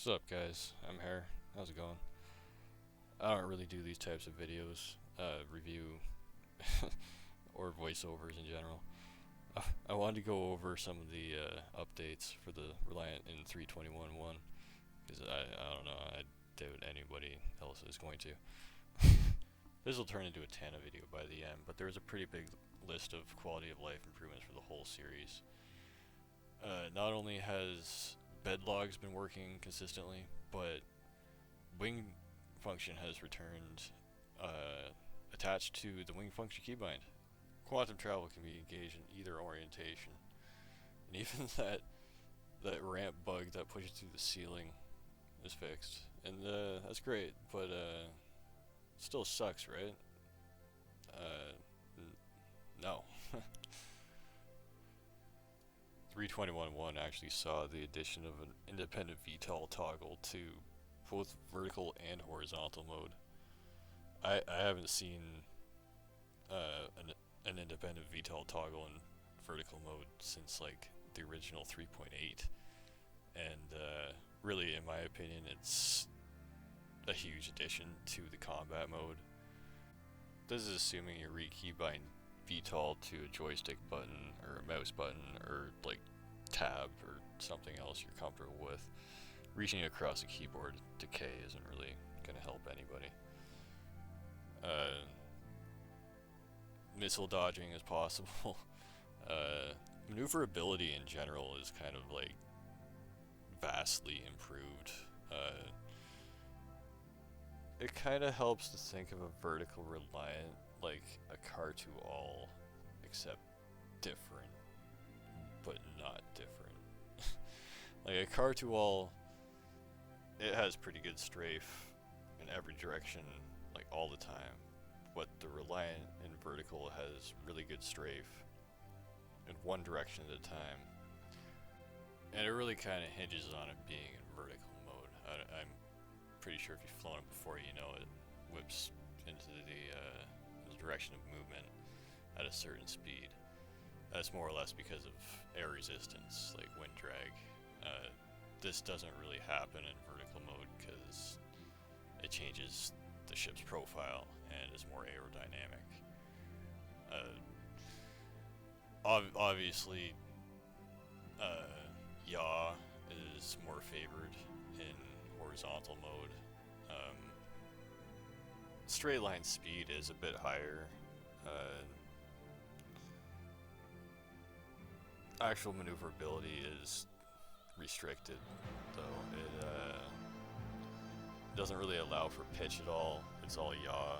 What's up, guys? I'm here. How's it going? I don't really do these types of videos, review or voiceovers in general. I wanted to go over some of the updates for the Reliant in 3.21.1 because I don't know, I doubt anybody else is going to. This will turn into a Tana video by the end, but there's a pretty big list of quality of life improvements for the whole series. Not only has bed logs been working consistently, but wing function has returned attached to the wing function keybind. Quantum travel can be engaged in either orientation, and even that ramp bug that pushes through the ceiling is fixed, and that's great. But still sucks, right? No. 3.21.1 actually saw the addition of an independent VTOL toggle to both vertical and horizontal mode. I haven't seen an independent VTOL toggle in vertical mode since like the original 3.8, and really, in my opinion, it's a huge addition to the combat mode. This is assuming you re-keybind VTOL to a joystick button or a mouse button or like tab or something else you're comfortable with. Reaching across the keyboard to K isn't really going to help anybody. Missile dodging is possible. Maneuverability in general is kind of like vastly improved. It kind of helps to think of a vertical Reliant like a car to all, except different, but not different. Like a car to all, it has pretty good strafe in every direction, like all the time. But the Reliant in vertical has really good strafe in one direction at a time. And it really kind of hinges on it being in vertical mode. I'm pretty sure if you've flown it before, you know it whips into the direction of movement at a certain speed. That's more or less because of air resistance, like wind drag. This doesn't really happen in vertical mode because it changes the ship's profile and is more aerodynamic. Obviously, yaw is more favored in horizontal mode. Straight line speed is a bit higher. Actual maneuverability is restricted, though. It doesn't really allow for pitch at all. It's all yaw,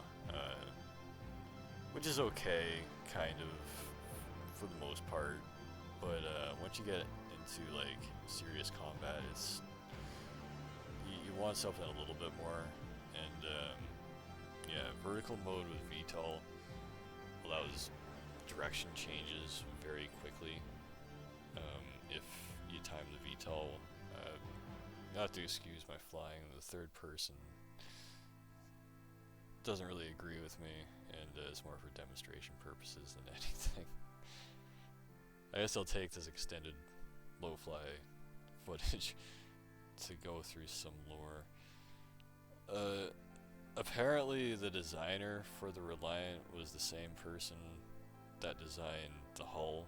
which is okay, kind of, for the most part. But once you get into like serious combat, it's you want something a little bit more. And yeah, vertical mode with VTOL allows direction changes very quickly. If you time the VTOL, not to excuse my flying in the third person, doesn't really agree with me, and it's more for demonstration purposes than anything. I guess I'll take this extended low fly footage to go through some lore. Apparently the designer for the Reliant was the same person that designed the hull,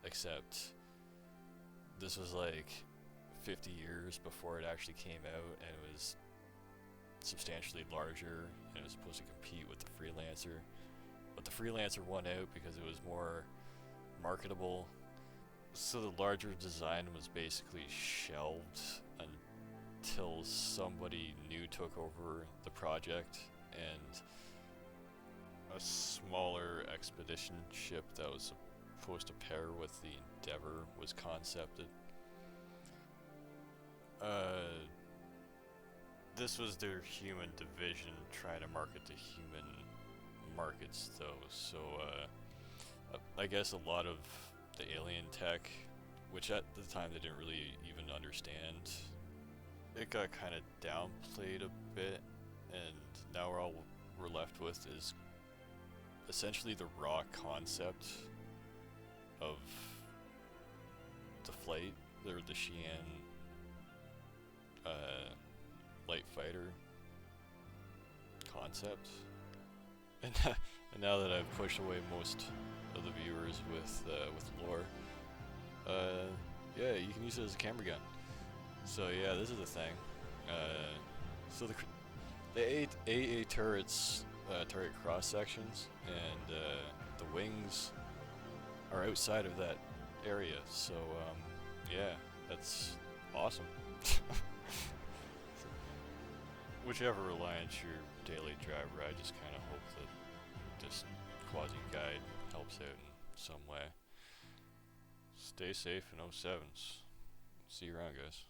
except this was like 50 years before it actually came out, and it was substantially larger, and it was supposed to compete with the Freelancer. But the Freelancer won out because it was more marketable, so the larger design was basically shelved until somebody new took over the project, and a smaller expedition ship that was supposed to pair with the Endeavour was concepted. This was their human division trying to market to human markets, though, so I guess a lot of the alien tech, which at the time they didn't really even understand, it got kind of downplayed a bit, and now all we're left with is essentially the raw concept of the flight, the Xi'an light fighter concept. And, and now that I've pushed away most of the viewers with lore, yeah, you can use it as a camera gun. So yeah, this is the thing. So the AA turrets target cross sections, and the wings are outside of that area. So yeah, that's awesome. Whichever Reliant your daily driver, I just kind of hope that this quasi-guide helps out in some way. Stay safe in 07s. See you around, guys.